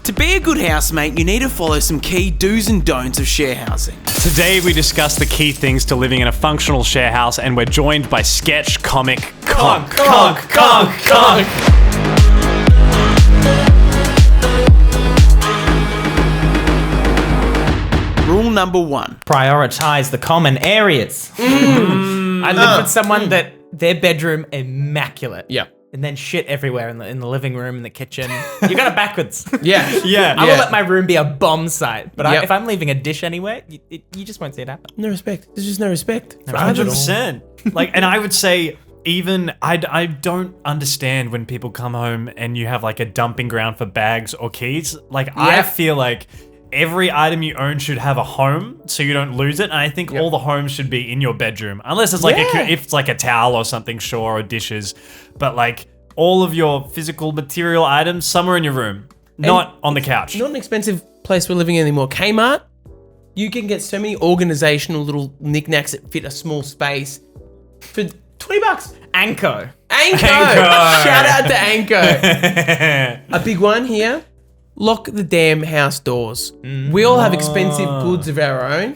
To be a good housemate, you need to follow some key do's and don'ts of share housing. Today we discuss the key things to living in a functional share house, and we're joined by sketch comic Conk. Rule number 1. Prioritize the common areas. I live with someone that their bedroom immaculate. Yeah. And then shit everywhere in the living room, in the kitchen. You got it backwards. Yeah. I will let my room be a bomb site, but Yep. if I'm leaving a dish anywhere, you just won't see it happen. No respect. There's just no respect. 100%. Like, and I would say, even I don't understand when people come home and you have like a dumping ground for bags or keys. Like, I feel like every item you own should have a home so you don't lose it. And I think all the homes should be in your bedroom, unless it's like if it's like a towel or something, sure, or dishes. But like all of your physical material items, somewhere in your room, not on the couch. Not an expensive place we're living in anymore. Kmart, you can get so many organizational little knickknacks that fit a small space for $20. Anko. Anko. Shout out to Anko. A big one here. Lock the damn house doors. We all have expensive goods of our own,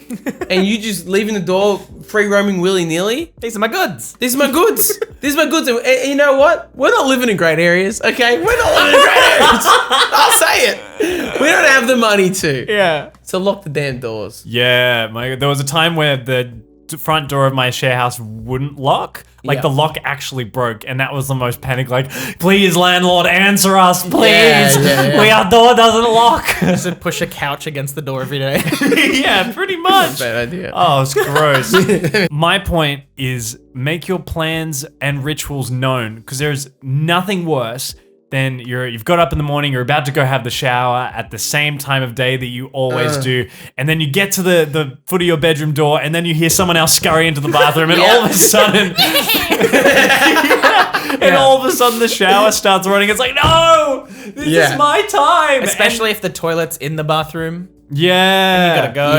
and you just leaving the door free roaming willy-nilly. These are my goods. This is my goods. This is my goods. And you know what? We're not living in great areas, okay? We're not living in great areas. I'll say it. We don't have the money to. Yeah. So lock the damn doors. Yeah, there was a time where the front door of my share house wouldn't lock. Like the lock actually broke, and that was the most panic. Like, please, landlord, answer us, please. Our door doesn't lock. Just push a couch against the door every day. Yeah, pretty much. Bad idea. Oh, it's gross. My point is, make your plans and rituals known, because there's nothing worse than you've got up in the morning, you're about to go have the shower at the same time of day that you always do, and then you get to the foot of your bedroom door, and then you hear someone else scurry into the bathroom, and all of a sudden, all of a sudden the shower starts running. It's like, no, this is my time. Especially if the toilet's in the bathroom. Yeah. You gotta go.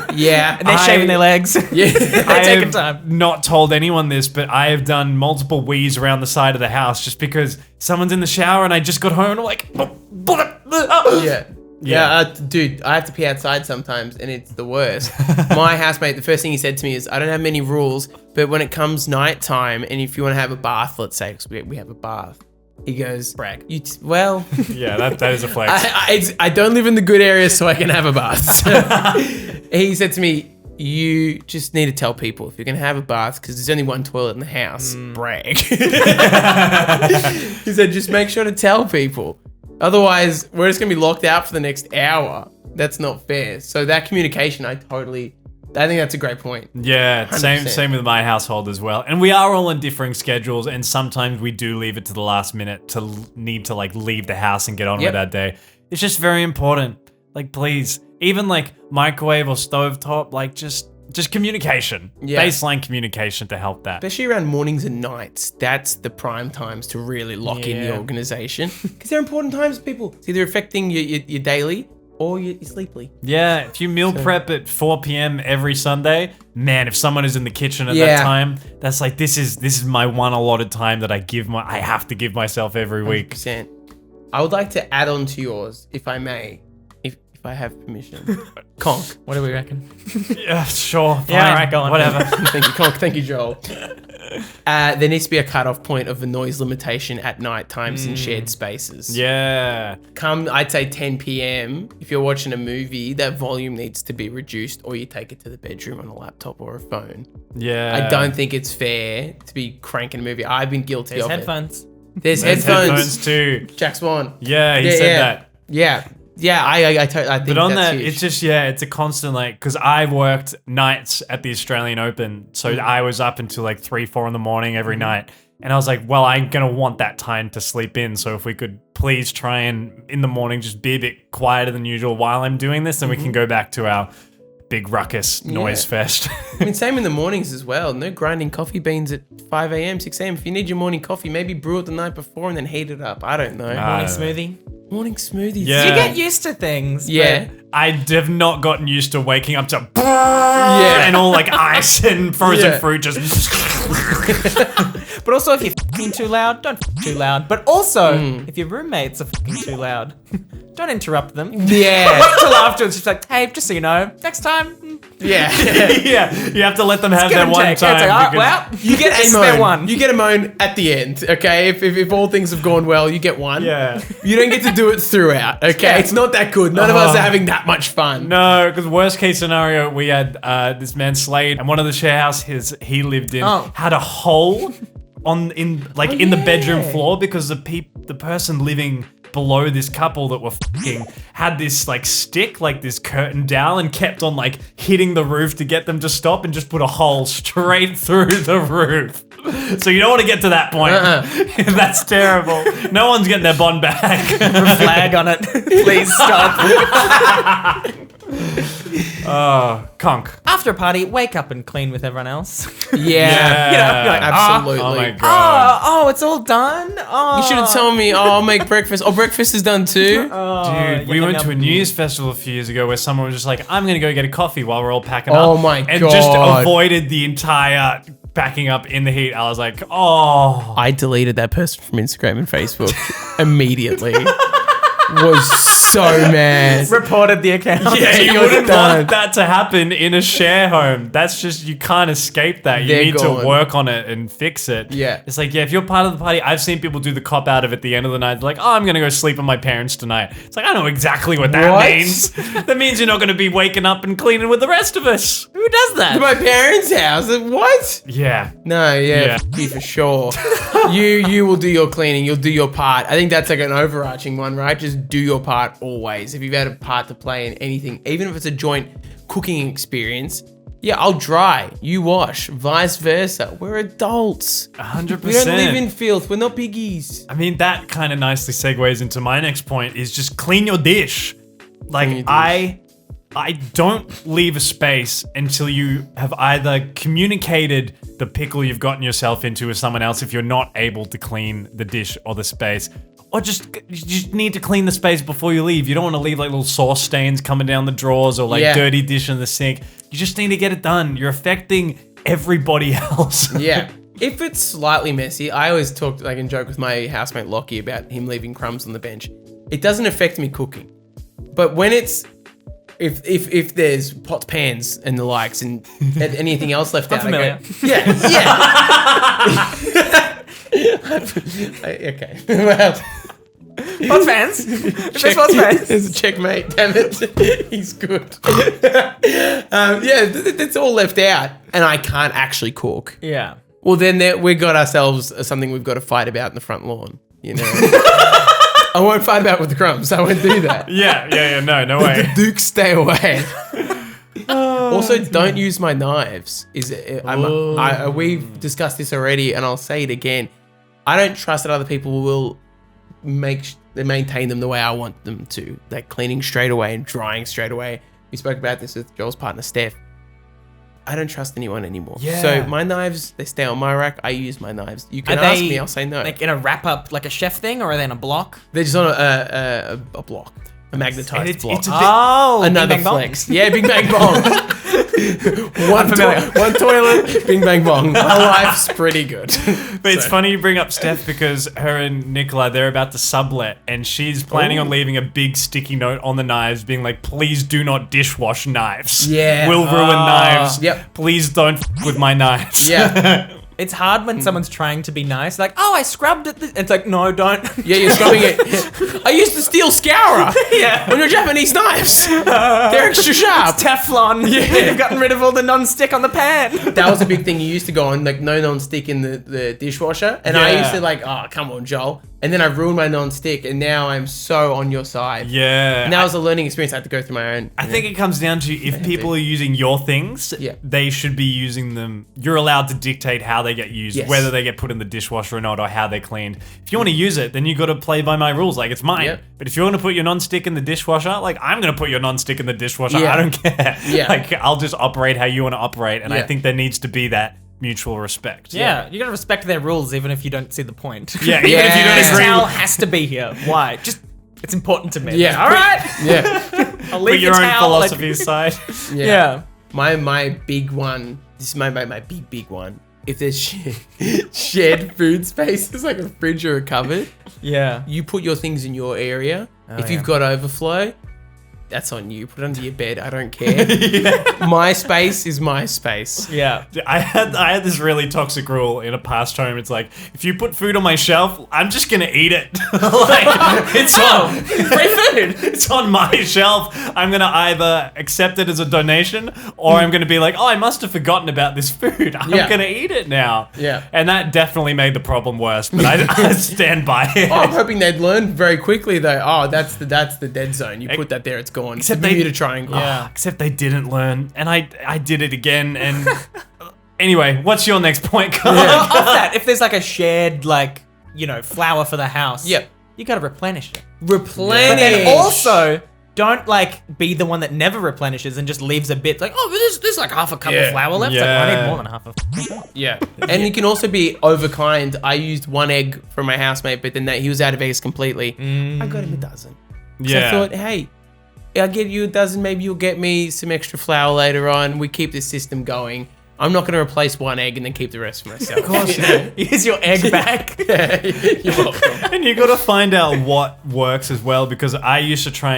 Dude. Yeah. And they're shaving their legs. Yeah. They're taking time. Not told anyone this, but I have done multiple wheeze around the side of the house just because someone's in the shower and I just got home and I'm like, dude, I have to pee outside sometimes, and it's the worst. My housemate, the first thing he said to me is, I don't have many rules, but when it comes nighttime, and if you want to have a bath, let's say, because we have a bath, he goes, brag. Yeah, that is a flex. I don't live in the good area, so I can have a bath. So he said to me, you just need to tell people if you're going to have a bath, because there's only one toilet in the house. Brag. He said, just make sure to tell people. Otherwise, we're just going to be locked out for the next hour. That's not fair. So that communication, I think that's a great point. Yeah, 100%. same with my household as well. And we are all on differing schedules, and sometimes we do leave it to the last minute to need to like leave the house and get on with our day. It's just very important. Like, please, even like microwave or stovetop, like just communication. Yeah. Baseline communication to help that. Especially around mornings and nights. That's the prime times to really lock in the organization. Because they're important times, people. It's either affecting your daily or your sleeply. Yeah, if you meal prep at 4 p.m. every Sunday, man, if someone is in the kitchen at that time, that's like, this is my one allotted time that I have to give myself every week. 100%. I would like to add on to yours, if I may, if I have permission. Conk. What do we reckon? Yeah, sure. Fine, Yeah, all right, go on. Whatever. Thank you, Conk. Thank you, Joel. There needs to be a cutoff point of the noise limitation at night times in shared spaces. Yeah. Come, I'd say 10 p.m. If you're watching a movie, that volume needs to be reduced, or you take it to the bedroom on a laptop or a phone. Yeah. I don't think it's fair to be cranking a movie. I've been guilty There's of headphones. it. There's There's headphones. too. Jack Swan. Yeah, he said that. Yeah. Yeah, I think But on that's that, huge. it's just, it's a constant, like, because I worked nights at the Australian Open, so I was up until like 3, 4 in the morning every night. And I was like, well, I'm going to want that time to sleep in. So if we could please try and in the morning just be a bit quieter than usual while I'm doing this, then we can go back to our big ruckus noise fest. I mean, same in the mornings as well. No grinding coffee beans at 5 a.m., 6 a.m. If you need your morning coffee, maybe brew it the night before and then heat it up. I don't know. Morning smoothie. Morning smoothies. Yeah. You get used to things. Yeah. I have not gotten used to waking up to and all like ice and frozen fruit just. But also, if you fucking too loud, don't too loud. But also, if your roommates are fucking too loud, don't interrupt them. Yeah. Wait till afterwards. Just like, hey, just so you know, next time. Yeah. Yeah, you have to let them have Give their and one take. time. It's like, because- well, You get a spare moan. one. You get a moan at the end, okay? If all things have gone well, you get one. Yeah. You don't get to do it throughout, okay? Yeah. It's not that good. None of us are having that much fun. No, because worst case scenario, we had this man Slade, and one of the share house he lived in had a hole in the bedroom floor because the person living below this couple that were fucking had this like stick, like this curtain dowel, and kept on like hitting the roof to get them to stop, and just put a hole straight through the roof. So you don't want to get to that point. That's terrible. No one's getting their bond back. Flag on it. Please stop. Conk. After a party, wake up and clean with everyone else. Yeah. You know, you're like, Absolutely. Oh my god. oh, it's all done. Oh, You should have told me, I'll make breakfast. Oh, breakfast is done too. Dude, we went to a New Year's festival a few years ago where someone was just like, I'm going to go get a coffee while we're all packing up. Oh my And God. just avoided the entire packing up in the heat. I was like, oh. I deleted that person from Instagram and Facebook immediately. Was so mad. reported the account. Yeah, you you're wouldn't done. want that to happen in a share home. That's just, you can't escape that. You They're need gone. to work on it and fix it. Yeah. It's like, yeah, if you're part of the party, I've seen people do the cop out of at the end of the night. They're like, oh, I'm going to go sleep with my parents tonight. It's like, I know exactly what that What? means. That means you're not going to be waking up and cleaning with the rest of us. Who does that? To my parents' house. What? Yeah. No, yeah, Yeah. f- you for sure. you will do your cleaning. You'll do your part. I think that's like an overarching one, right? Just do your part always. If you've had a part to play in anything, even if it's a joint cooking experience, yeah, I'll dry. You wash. Vice versa. We're adults. 100%. We don't live in filth. We're not piggies. I mean, that kind of nicely segues into my next point is just clean your dish. Like, Clean your dish. I don't leave a space until you have either communicated the pickle you've gotten yourself into with someone else if you're not able to clean the dish or the space. Or you just need to clean the space before you leave. You don't want to leave like little sauce stains coming down the drawers or like Yeah. dirty dish in the sink. You just need to get it done. You're affecting everybody else. Yeah. If it's slightly messy, I always talk like and joke with my housemate Lockie about him leaving crumbs on the bench. It doesn't affect me cooking. But when it's if there's pots, pans, and the likes, and anything else left out, familiar. I go, okay. Well, Sports fans. If they're sports fans. There's a checkmate. Damn it, he's good. It's all left out, and I can't actually cook. Yeah. Well, then we got ourselves something we've got to fight about in the front lawn. You know, I won't fight about with the crumbs. I won't do that. Yeah, no way. Duke, stay away. Also, don't use my knives. We've discussed this already, and I'll say it again. I don't trust that other people will maintain them the way I want them to, like cleaning straight away and drying straight away. We spoke about this with Joel's partner Steph. I don't trust anyone anymore. Yeah. So my knives, they stay on my rack. I use my knives. You can Are ask they, me, I'll say no. Like in a wrap up, like a chef thing, or are they in a block? They're just on a block, a magnetized It's- block. it's a bit- Oh, Another Bing Bang Bong. flex. Yeah, Bing Bang Bong. one toilet, Bing Bang Bong. My life's pretty good. But it's funny you bring up Steph because her and Nicola, they're about to sublet and she's planning on leaving a big sticky note on the knives being like, please do not dishwash knives. Yeah. Will ruin knives. Yep. Please don't f- with my knives. Yeah. It's hard when someone's trying to be nice. Like, oh, I scrubbed it. It's like, no, don't. Yeah, you're scrubbing it. I used the steel scourer Yeah. on your Japanese knives. They're extra sharp. Teflon. Yeah. You've gotten rid of all the non-stick on the pan. That was a big thing. You used to go on, like, no non-stick in the dishwasher. And I Yeah. used to like, oh, come on, Joel. And then I ruined my non-stick, and now I'm so on your side. Yeah. And that was a learning experience. I had to go through my own. I think it comes down to if people are using your things, Yeah. they should be using them. You're allowed to dictate how they get used, Yes. whether they get put in the dishwasher or not, or how they're cleaned. If you want to use it, then you got to play by my rules. Like, it's mine. Yep. But if you want to put your non-stick in the dishwasher, like, I'm going to put your non-stick in the dishwasher. Yeah. I don't care. Yeah. Like, I'll just operate how you want to operate. And I Yeah. think there needs to be that mutual respect. Yeah, you gotta respect their rules even if you don't see the point. Yeah, even if you Yeah. don't This agree towel with has to be here. Why? Just, it's important to me. Yeah. All right. Yeah. I'll leave put your the own towel, like- philosophy aside. Yeah. My big one, this is my big one, if there's shared food spaces like a fridge or a cupboard, Yeah. you put your things in your area. If you've got overflow, that's on you. Put it under your bed. I don't care. My space is my space. Yeah. I had this really toxic rule in a past home. It's like, if you put food on my shelf, I'm just gonna eat it. Like, it's on Free food. it's on my shelf. I'm gonna either accept it as a donation, or I'm gonna be like, oh, I must have forgotten about this food. I'm gonna eat it now. Yeah. And that definitely made the problem worse. But I stand by it. Oh, I'm hoping they'd learn very quickly though. Oh, that's the dead zone. You put that there, it's gone. Except Except they- Bermuda Triangle. Yeah. Except they didn't learn, and I did it again. And anyway, what's your next point, Carl? Off that, if there's like a shared, like, flour for the house, Yep. you gotta replenish it. Replenish. But then also, don't like be the one that never replenishes and just leaves a bit like, oh, but there's like half a cup of flour left. It's like, I need more than half of. Yeah. And you can also be overkind. I used 1 egg from my housemate, but then he was out of eggs completely. I got him a dozen. So I thought, hey, I'll get you a dozen. Maybe you'll get me some extra flour later on. We keep this system going. I'm not going to replace 1 egg and then keep the rest for myself. Of course. Here's your egg back. You're welcome. And you got to find out what works as well, because we used to try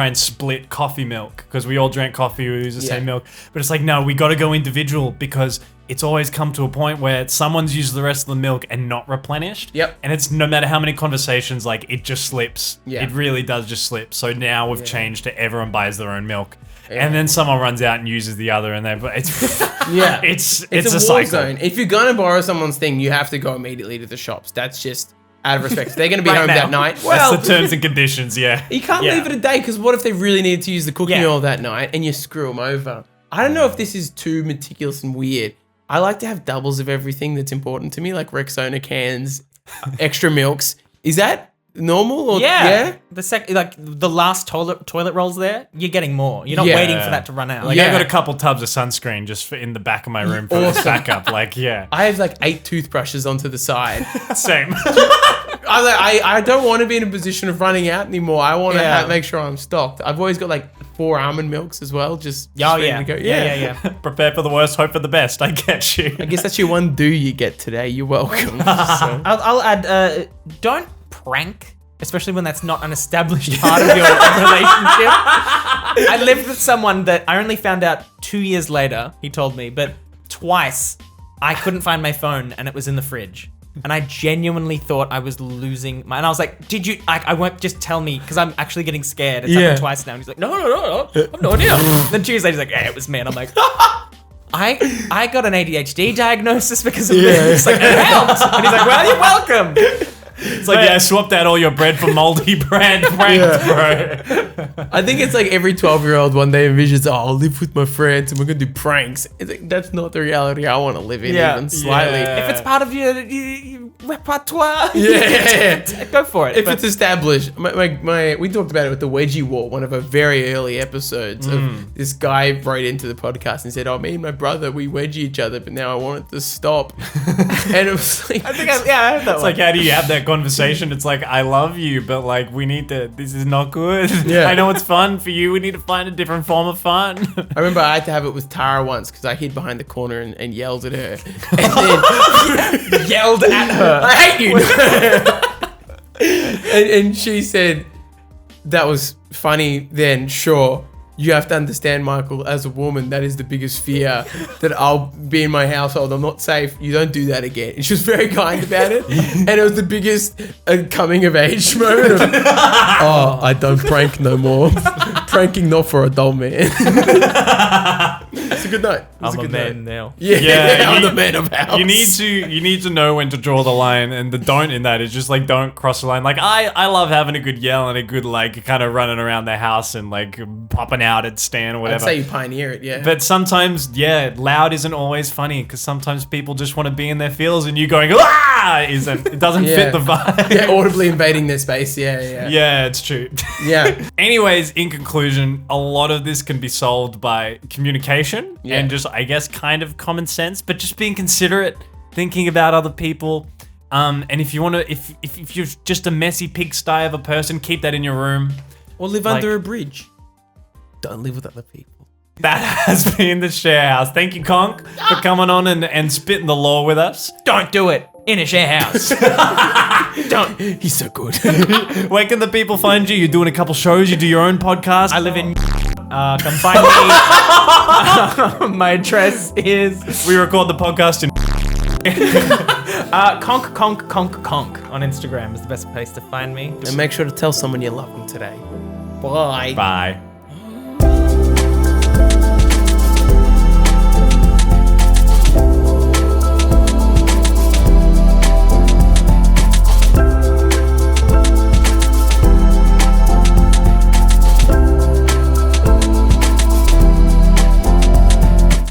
and split coffee milk, because we all drank coffee, we use the same milk. But it's like, no, we got to go individual, because it's always come to a point where someone's used the rest of the milk and not replenished. Yep. And it's no matter how many conversations, like, it just slips. Yeah. It really does just slip. So now we've changed to everyone buys their own milk. And then someone runs out and uses the other, and it's Yeah. it's It's a war cycle. zone. If you're going to borrow someone's thing, you have to go immediately to the shops. That's just out of respect. If they're going to be Right home now. that night, That's well, the terms and conditions, yeah. you can't leave it a day, because what if they really need to use the cooking Yeah. oil that night and you screw them over? I don't know if this is too meticulous and weird. I like to have doubles of everything that's important to me, like Rexona cans, extra milks. Is that normal? Or, Yeah. The last toilet rolls there, you're getting more. You're not Yeah. waiting for that to run out. Like, Yeah. I got a couple tubs of sunscreen just in the back of my room for this backup. Like, yeah, I have like 8 toothbrushes onto the side. same. I don't want to be in a position of running out anymore. I want to Yeah. make sure I'm stocked. I've always got like 4 almond milks as well. Just ready to go. Yeah. Prepare for the worst, hope for the best. I get you. I guess that's your one do you get today. You're welcome. So- I'll add, don't prank, especially when that's not an established part of your relationship. I lived with someone that I only found out 2 years later, he told me, but twice I couldn't find my phone and it was in the fridge. And I genuinely thought I was losing my... And I was like, did you... I won't just tell me, because I'm actually getting scared. It's happened twice now. And he's like, no, I have no idea. Then Tuesday, he's like, yeah, it was me. And I'm like... I got an ADHD diagnosis because of this. It's like, it helped. And he's like, well, you're welcome. It's like, yeah, I swapped out all your bread for moldy bread. Pranks, bro. I think it's like every 12-year-old one day envisions, oh, I'll live with my friends and we're going to do pranks. It's like, that's not the reality I want to live in even slightly. Yeah. If it's part of your repertoire, Yeah. go for it. If But- it's established, we talked about it with the wedgie war, one of our very early episodes. Of this guy wrote into the podcast and said, "Oh, me and my brother, we wedgie each other, but now I want it to stop." And it was like, I think I heard that It's one. like, how do you have that conversation? It's like, I love you, but like, we need to, this is not good. Yeah. I know it's fun for you. We need to find a different form of fun. I remember I had to have it with Tara once because I hid behind the corner and yelled at her, and then Yelled at her. I hate you. and she said, that was funny then, sure. You have to understand, Michael, as a woman, that is the biggest fear, that I'll be in my household, I'm not safe. You don't do that again. And she was very kind about it. And it was the biggest coming of age moment of, oh, I don't prank no more. Pranking not for a dull man. It's a good night. It's I'm a good man night. now. Yeah, I'm you- the man of house. You need to know when to draw the line, and the don't in that is just like, don't cross the line. Like, I love having a good yell and a good like kind of running around the house and like popping out at Stan or I'd whatever. say you pioneer it, yeah. But sometimes, yeah, loud isn't always funny, because sometimes people just want to be in their feels, and you going ah it doesn't fit the vibe. Yeah, audibly invading their space, yeah. Yeah, it's true. Yeah. Anyways, in conclusion, a lot of this can be solved by communication and just, I guess, kind of common sense, but just being considerate, thinking about other people. And if you want to, if you're just a messy pigsty of a person, keep that in your room. Or live Like- under a bridge. Don't live with other people. That has been the Sharehouse. Thank you, Conk, for coming on and spitting the law with us. Don't do it in a share house. Don't. He's so good. Where can the people find you? You're doing a couple shows. You do your own podcast. I live in. Come find me. My address is We record the podcast in. conk on Instagram is the best place to find me. And make sure to tell someone you love them today. Bye. Bye.